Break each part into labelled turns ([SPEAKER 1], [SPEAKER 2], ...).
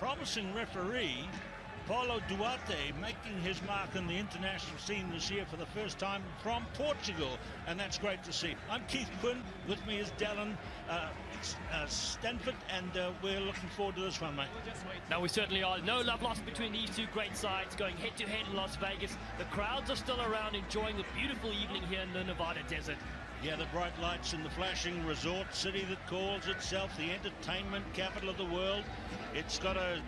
[SPEAKER 1] promising referee, Paulo Duarte, making his mark in the international scene this year for the first time from Portugal, and that's great to see. I'm Keith Quinn, with me is Dallin Stanford, and we're looking forward to this one, mate.
[SPEAKER 2] No, we certainly are. No love lost between these two great sides, going head-to-head in Las Vegas. The crowds are still around, enjoying the beautiful evening here in the Nevada desert.
[SPEAKER 1] Yeah, the bright lights in the flashing resort city that calls itself the entertainment capital of the world. It's got a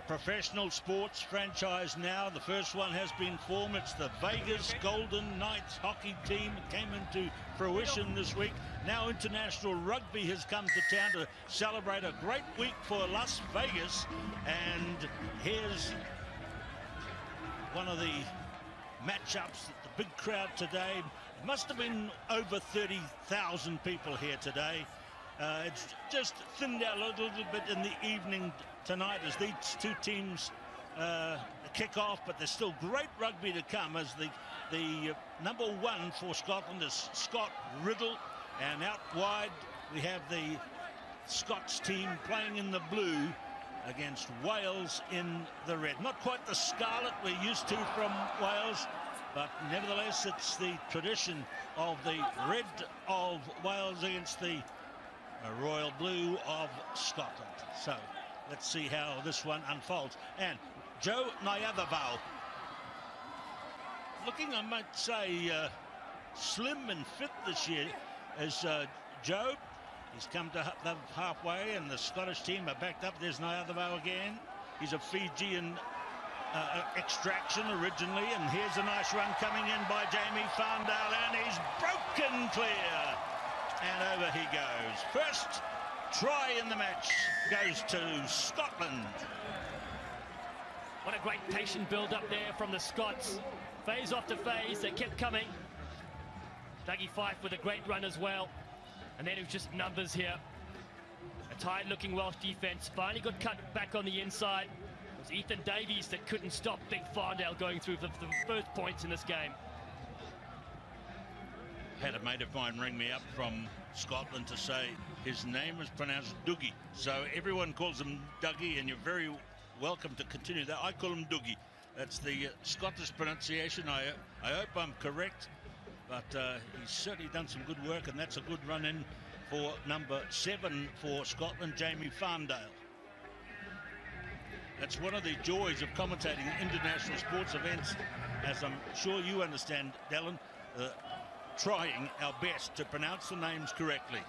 [SPEAKER 1] professional sports franchise now. The first one has been formed. It's the Vegas Golden Knights hockey team. It came into fruition this week. Now international rugby has come to town to celebrate a great week for Las Vegas. And here's one of the matchups. The big crowd today. Must have been over 30,000 people here today. It's just thinned out a little bit in the evening tonight as these two teams kick off, but there's still great rugby to come as the number one for Scotland is Scott Riddle, and out wide we have the Scots team playing in the blue against Wales in the red. Not quite the scarlet we're used to from Wales, but nevertheless it's the tradition of the red of Wales against the royal blue of Scotland. So let's see how this one unfolds. And Joe Nayadhavau, looking, I might say, slim and fit this year as Joe. He's come to halfway, and the Scottish team are backed up. There's Nayadhavau again. He's a Fijian extraction originally, and here's a nice run coming in by Jamie Farndale, and he's broken clear. And over he goes. First try in the match goes to Scotland.
[SPEAKER 2] What a great patient build-up there from the Scots. Phase after phase, they kept coming. Dougie Fife with a great run as well. And then it was just numbers here. A tired-looking Welsh defence finally got cut back on the inside. It was Ethan Davies that couldn't stop Big Farndale going through the first points in this game.
[SPEAKER 1] Had a mate of mine ring me up from Scotland to say his name is pronounced Dougie. So everyone calls him Dougie, and you're very welcome to continue that. I call him Dougie. That's the Scottish pronunciation. I hope I'm correct, but he's certainly done some good work, and that's a good run in for number 7 for Scotland, Jamie Farndale. That's one of the joys of commentating international sports events, as I'm sure you understand, Dallin. Trying our best to pronounce the names correctly.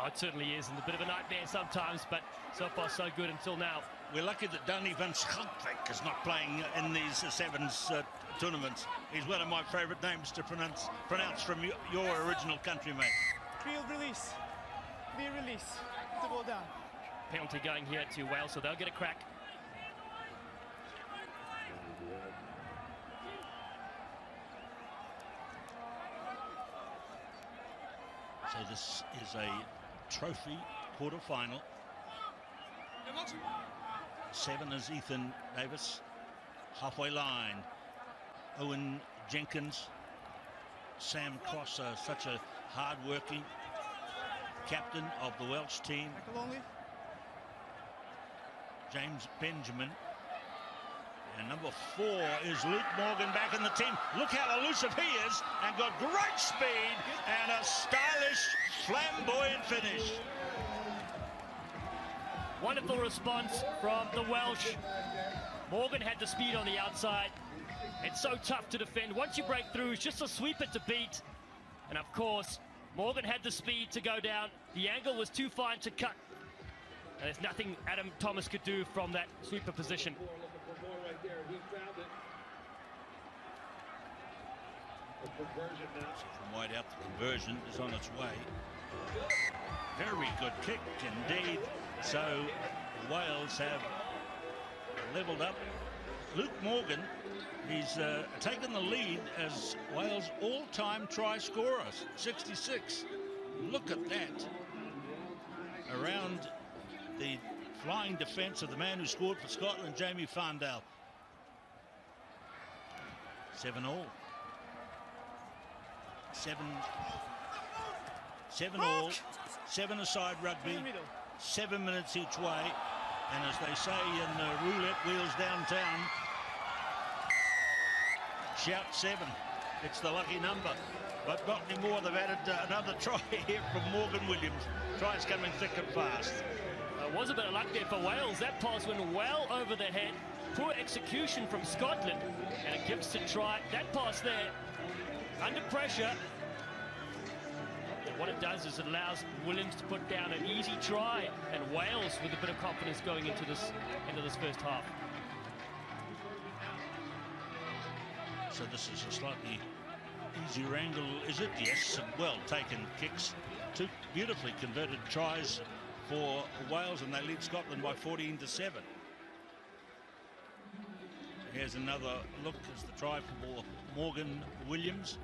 [SPEAKER 2] Oh, it certainly is, and a bit of a nightmare sometimes, but so far so good until now.
[SPEAKER 1] We're lucky that Danny van Schalkwyk is not playing in these sevens tournaments. He's one of my favourite names to pronounce from your original country, mate.
[SPEAKER 3] Field release. Clear release. Put the ball down.
[SPEAKER 2] Penalty going here to Wales, so they'll get a crack.
[SPEAKER 1] So this is a trophy quarter-final. 7 is Ethan Davis. Halfway line, Owen Jenkins. Sam Cross, such a hard-working captain of the Welsh team. James Benjamin. And number 4 is Luke Morgan back in the team. Look how elusive he is, and got great speed and a stylish, flamboyant finish.
[SPEAKER 2] Wonderful response from the Welsh. Morgan had the speed on the outside. It's so tough to defend. Once you break through, it's just a sweeper to beat. And of course, Morgan had the speed to go down. The angle was too fine to cut. And there's nothing Adam Thomas could do from that sweeper position.
[SPEAKER 1] From wide out, the conversion is on its way. Very good kick indeed. So Wales have leveled up. Luke Morgan, he's taken the lead as Wales' all-time try scorer, 66. Look at that. Around the flying defence of the man who scored for Scotland, Jamie Farndale. 7-all. 7-all. 7-a-side rugby. 7 minutes each way. And as they say in the roulette wheels downtown, shout 7. It's the lucky number. But not anymore. They've added another try here from Morgan Williams. Tries coming thick and fast.
[SPEAKER 2] There was a bit of luck there for Wales. That pass went well over the head. Poor execution from Scotland. And a Gibson try. That pass there, under pressure. And what it does is it allows Williams to put down an easy try. And Wales with a bit of confidence going into this first half.
[SPEAKER 1] So this is a slightly easier angle, is it? Yes, and well taken kicks. 2 beautifully converted tries for Wales, and they lead Scotland by 14-7. Here's another look as the try for Morgan Williams.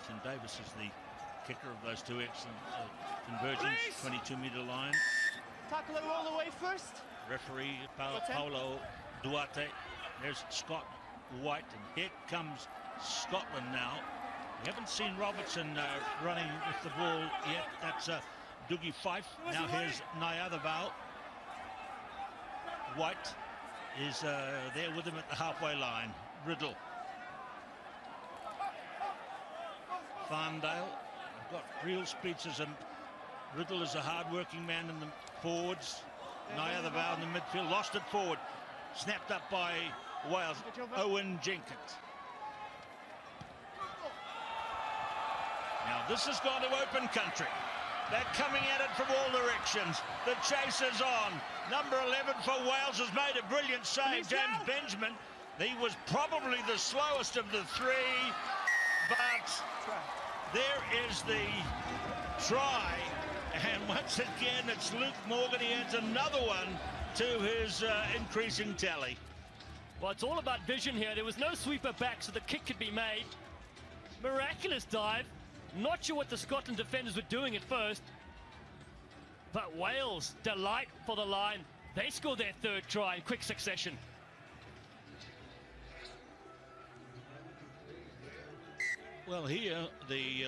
[SPEAKER 1] Ethan Davis is the kicker of those 2 excellent conversions. 22-metre line.
[SPEAKER 3] Tackle it all the way first.
[SPEAKER 1] Referee Paulo Duarte. There's Scott White, and here comes Scotland now. We haven't seen Robertson running with the ball yet. That's Dougie Fife. Now here's Nyadavao. White is there with him at the halfway line. Riddle. Farndale. Got real speeches, and Riddle is a hard-working man in the forwards. Nyadavao in the midfield. Lost it forward. Snapped up by Wales. Owen Jenkins. Now this has gone to open country. They're coming at it from all directions. The chase is on. Number 11 for Wales has made a brilliant save. James Benjamin. He was probably the slowest of the 3, but there is the try. And once again, it's Luke Morgan. He adds another one to his increasing tally.
[SPEAKER 2] Well, it's all about vision here. There was no sweeper back, so the kick could be made. Miraculous dive. Not sure what the Scotland defenders were doing at first. But Wales, delight for the line. They scored their 3rd try in quick succession.
[SPEAKER 1] Well, here the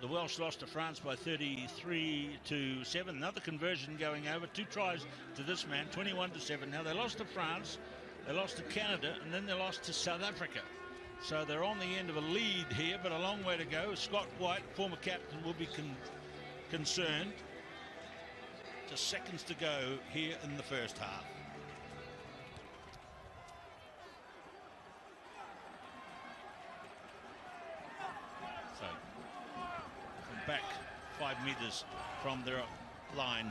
[SPEAKER 1] Welsh lost to France by 33-7. Another conversion going over. 2 tries to this man, 21-7. Now they lost to France, they lost to Canada, and then they lost to South Africa. So they're on the end of a lead here, but a long way to go. Scott White, former captain, will be concerned. Just seconds to go here in the first half. So back 5 metres from their line.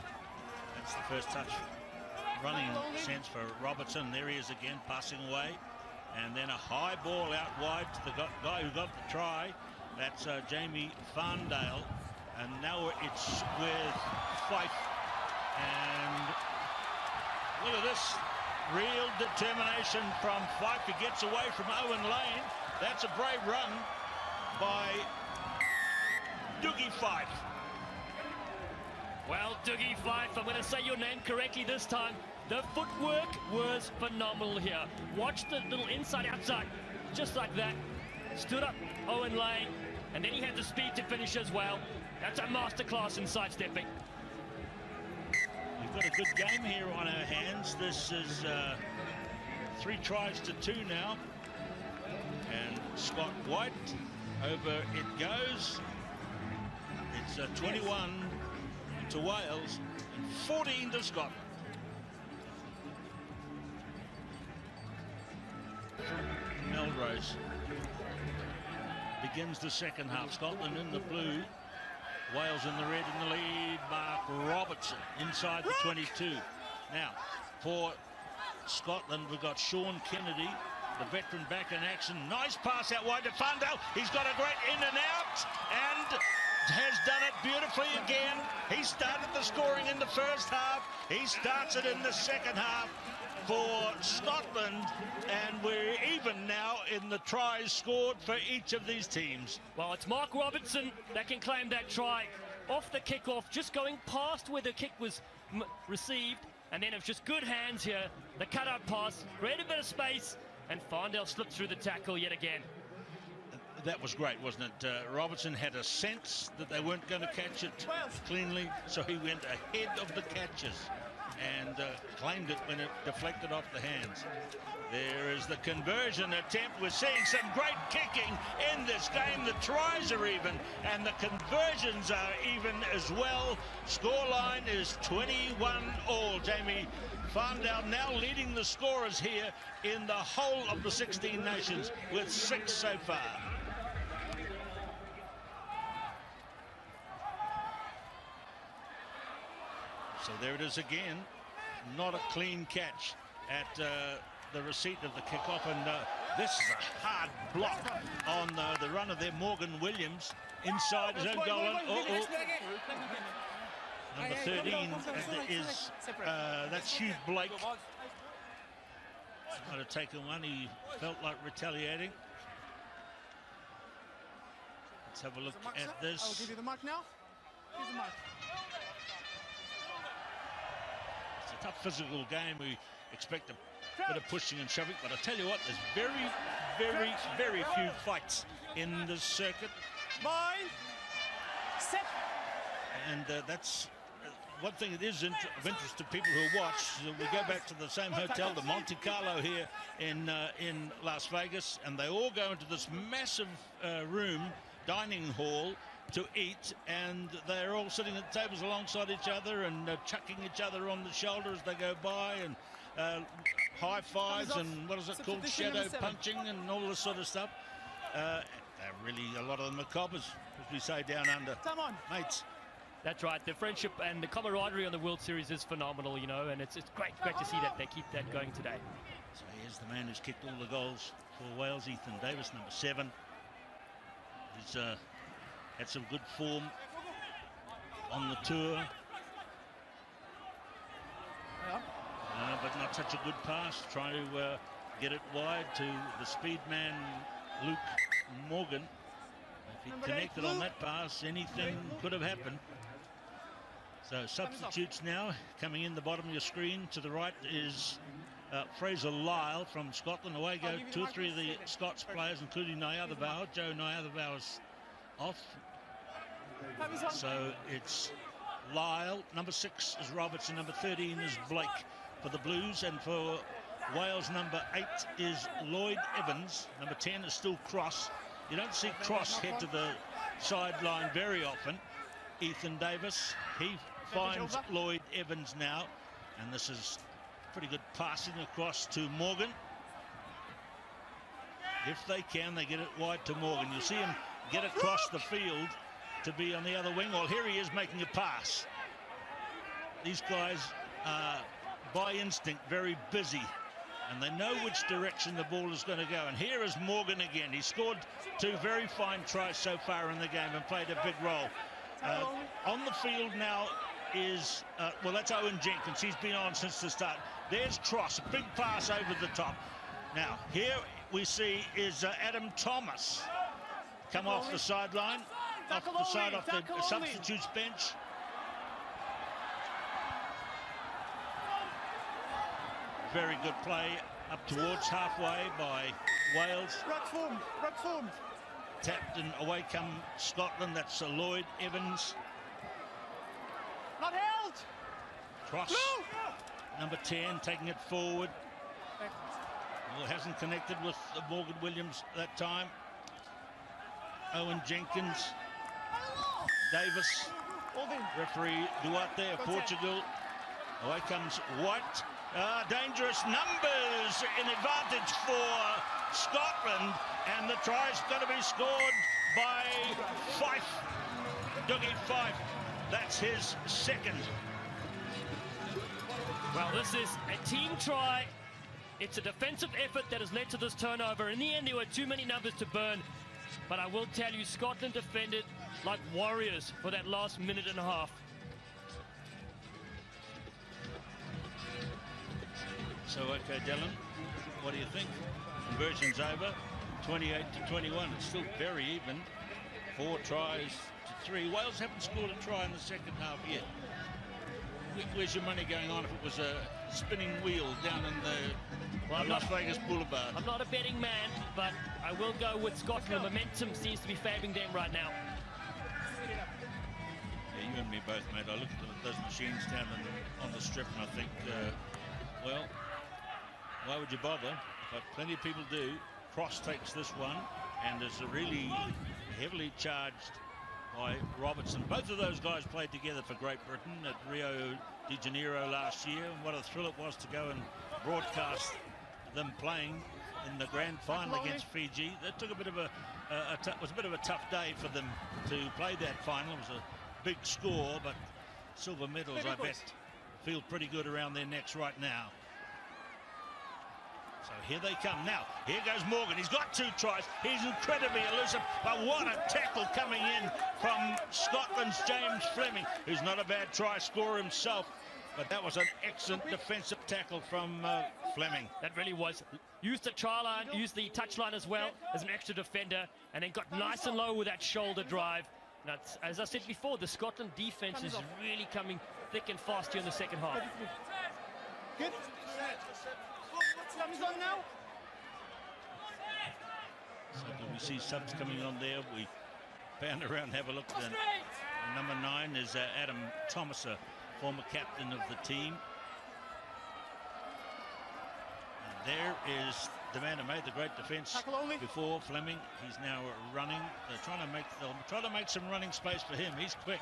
[SPEAKER 1] That's the first touch. Running sense for Robertson. There he is again, passing away. And then a high ball out wide to the guy who got the try. That's Jamie Farndale. And now it's with Fife. And look at this. Real determination from Fife. He gets away from Owen Lane. That's a brave run by Dougie Fife.
[SPEAKER 2] Well, Dougie Fife, I'm going to say your name correctly this time. The footwork was phenomenal here. Watch the little inside-outside, just like that. Stood up Owen Lane, and then he had the speed to finish as well. That's a masterclass in sidestepping.
[SPEAKER 1] We've got a good game here on our hands. This is 3 tries to 2 now. And Scott White, over it goes. It's 21 to Wales and 14 to Scotland. Melrose begins the second half. Scotland in the blue, Wales in the red. In the lead, Mark Robertson inside the 22. Now for Scotland, we've got Sean Kennedy, the veteran, back in action. Nice pass out wide to Farndale. He's got a great in and out and has done it beautifully again. He started the scoring in the first half. He starts it in the second half for Scotland, and we're even now in the tries scored for each of these teams.
[SPEAKER 2] Well, it's Mark Robertson that can claim that try off the kickoff, just going past where the kick was received, and then it's just good hands here. The cut-out pass, created a bit of space, and Farndale slipped through the tackle yet again.
[SPEAKER 1] That was great, wasn't it? Robertson had a sense that they weren't going to catch it cleanly, so he went ahead of the catches and claimed it when it deflected off the hands. There is the conversion attempt. We're seeing some great kicking in this game. The tries are even, and the conversions are even as well. Scoreline is 21-all. Jamie Farndale now leading the scorers here in the whole of the 16 nations with 6 so far. So there it is again. Not a clean catch at the receipt of the kickoff, and this is a hard block on the runner there. Morgan Williams inside his own goal. Number 13 is that's Hugh Blake. Might have taken one. He felt like retaliating. Let's have a look at this.
[SPEAKER 3] I'll give you the mark now. Here's the mark.
[SPEAKER 1] It's a tough physical game. We expect a bit of pushing and shoving, but I tell you what, there's very few fights in this circuit.
[SPEAKER 3] Mine. Set.
[SPEAKER 1] And that's one thing that is of interest to people who watch. We go back to the same hotel, the Monte Carlo here in Las Vegas, and they all go into this massive dining hall to eat, and they're all sitting at tables alongside each other and chucking each other on the shoulder as they go by, and high fives and what is it called, shadow punching and all this sort of stuff. Really, a lot of them are coppers, as we say down under.
[SPEAKER 3] Come on,
[SPEAKER 1] mates.
[SPEAKER 2] That's right. The friendship and the camaraderie on the World Series is phenomenal, you know, and it's great to see that they keep that going today.
[SPEAKER 1] So here's the man who's kicked all the goals for Wales, Ethan Davis, number 7. He's had some good form on the tour. But not such a good pass. Trying to get it wide to the speed man, Luke Morgan. If he connected on that pass, anything could have happened. So substitutes now coming in the bottom of your screen. To the right is Fraser Lyle from Scotland. Away go 2 or 3 of the Scots players, including Nyarthavaur. Joe Nyarthavaur is off. So it's Lyle. Number 6 is Robertson. Number 13 is Blake for the Blues. And for Wales, number 8 is Lloyd Evans. Number 10 is still Cross. You don't see Cross head to the sideline very often. Ethan Davis, he finds Lloyd Evans now. And this is pretty good passing across to Morgan. If they can, they get it wide to Morgan. You'll see him get across the field to be on the other wing. Well, here he is making a pass. These guys are, by instinct, very busy, and they know which direction the ball is going to go. And here is Morgan again. He scored 2 very fine tries so far in the game and played a big role. On the field now is, well, that's Owen Jenkins. He's been on since the start. There's Cross, a big pass over the top. Now, here we see is Adam Thomas come off the sideline, off the substitutes bench. Very good play up towards halfway by Wales.
[SPEAKER 3] Ruck formed.
[SPEAKER 1] Tapped and away come Scotland. That's Lloyd Evans.
[SPEAKER 3] Not held.
[SPEAKER 1] Cross.
[SPEAKER 3] No.
[SPEAKER 1] Number 10 taking it forward. Well, hasn't connected with Morgan Williams that time. Owen Jenkins. Davis. Referee Duarte of Portugal. Away comes White. Dangerous numbers in advantage for Scotland, and the try's going to be scored by Fife. Dougie Fife. That's his second.
[SPEAKER 2] Well, this is a team try. It's a defensive effort that has led to this turnover. In the end, there were too many numbers to burn. But I will tell you, Scotland defended like warriors for that last minute and a half.
[SPEAKER 1] So, okay, Dylan, what do you think? Conversion's over, 28-21. It's still very even. 4 tries to 3. Wales haven't scored a try in the second half yet. Where's your money going on if it was a spinning wheel down in the
[SPEAKER 2] Well, I'm
[SPEAKER 1] Las
[SPEAKER 2] not-
[SPEAKER 1] Vegas Boulevard.
[SPEAKER 2] I'm not a betting man, but I will go with Scotland. The momentum seems to be favouring them right now.
[SPEAKER 1] Yeah, you and me both, mate. I looked at those machines down on the strip and I think, well, why would you bother? But plenty of people do. Cross takes this one and is really heavily charged by Robertson. Both of those guys played together for Great Britain at Rio de Janeiro last year, and what a thrill it was to go and broadcast them playing in the grand final against Fiji. That took a bit of was a bit of a tough day for them to play that final. It was a big score, but silver medals, I bet, feel pretty good around their necks right now. So here they come. Now, here goes Morgan. He's got 2 tries. He's incredibly elusive, but what a tackle coming in from Scotland's James Fleming, who's not a bad try scorer himself, but that was an excellent defensive tackle from Fleming.
[SPEAKER 2] That really was. Used the try line, used the touch line as well as an extra defender, and then got nice and low with that shoulder drive. That's, as I said before, the Scotland defense is really coming thick and fast here in the second half.
[SPEAKER 3] Good. Time's on now.
[SPEAKER 1] So do we see subs coming on there? We pound around and have a look. Then number 9 is Adam Thomas, a former captain of the team. And there is the man who made the great defence before, Fleming. He's now running. They'll try to make some running space for him. He's quick.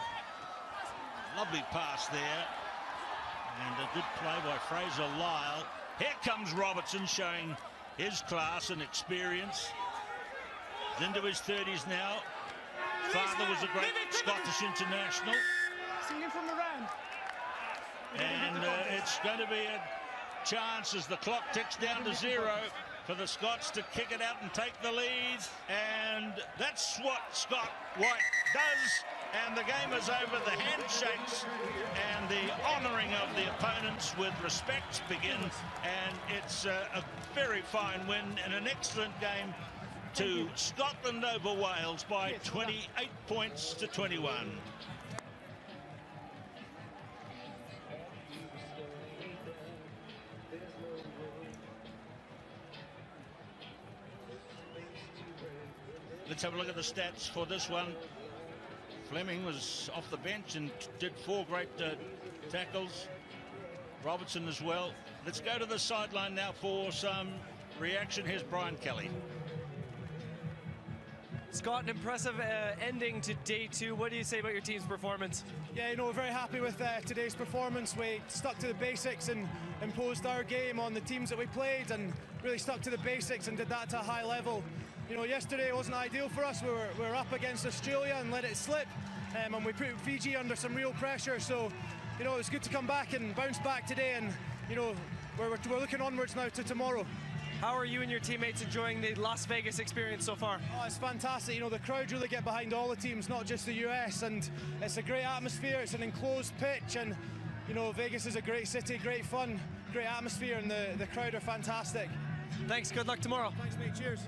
[SPEAKER 1] Lovely pass there. And a good play by Fraser Lyle. Here comes Robertson, showing his class and experience. He's into his 30s now. Father was a great Scottish international.
[SPEAKER 3] Seeing him from around.
[SPEAKER 1] And it's going to be a chance as the clock ticks down to 0 for the Scots to kick it out and take the lead. And that's what Scott White does. And the game is over. The handshakes and the honouring of the opponents with respect begins. And it's a very fine win and an excellent game to Scotland over Wales by 28 points to 21. Let's have a look at the stats for this one. Fleming was off the bench and did 4 great tackles. Robertson as well. Let's go to the sideline now for some reaction. Here's Brian Kelly.
[SPEAKER 4] Scott, an impressive ending to day 2. What do you say about your team's performance?
[SPEAKER 3] Yeah, you know, we're very happy with today's performance. We stuck to the basics and imposed our game on the teams that we played and really stuck to the basics and did that to a high level. You know, yesterday wasn't ideal for us. We were up against Australia and let it slip, and we put Fiji under some real pressure. So, you know, it was good to come back and bounce back today, and, you know, we're looking onwards now to tomorrow.
[SPEAKER 4] How are you and your teammates enjoying the Las Vegas experience so far?
[SPEAKER 3] Oh, it's fantastic. You know, the crowd really get behind all the teams, not just the US, and it's a great atmosphere. It's an enclosed pitch, and, you know, Vegas is a great city, great fun, great atmosphere, and the crowd are fantastic.
[SPEAKER 4] Thanks, good luck tomorrow.
[SPEAKER 3] Thanks, mate. Cheers.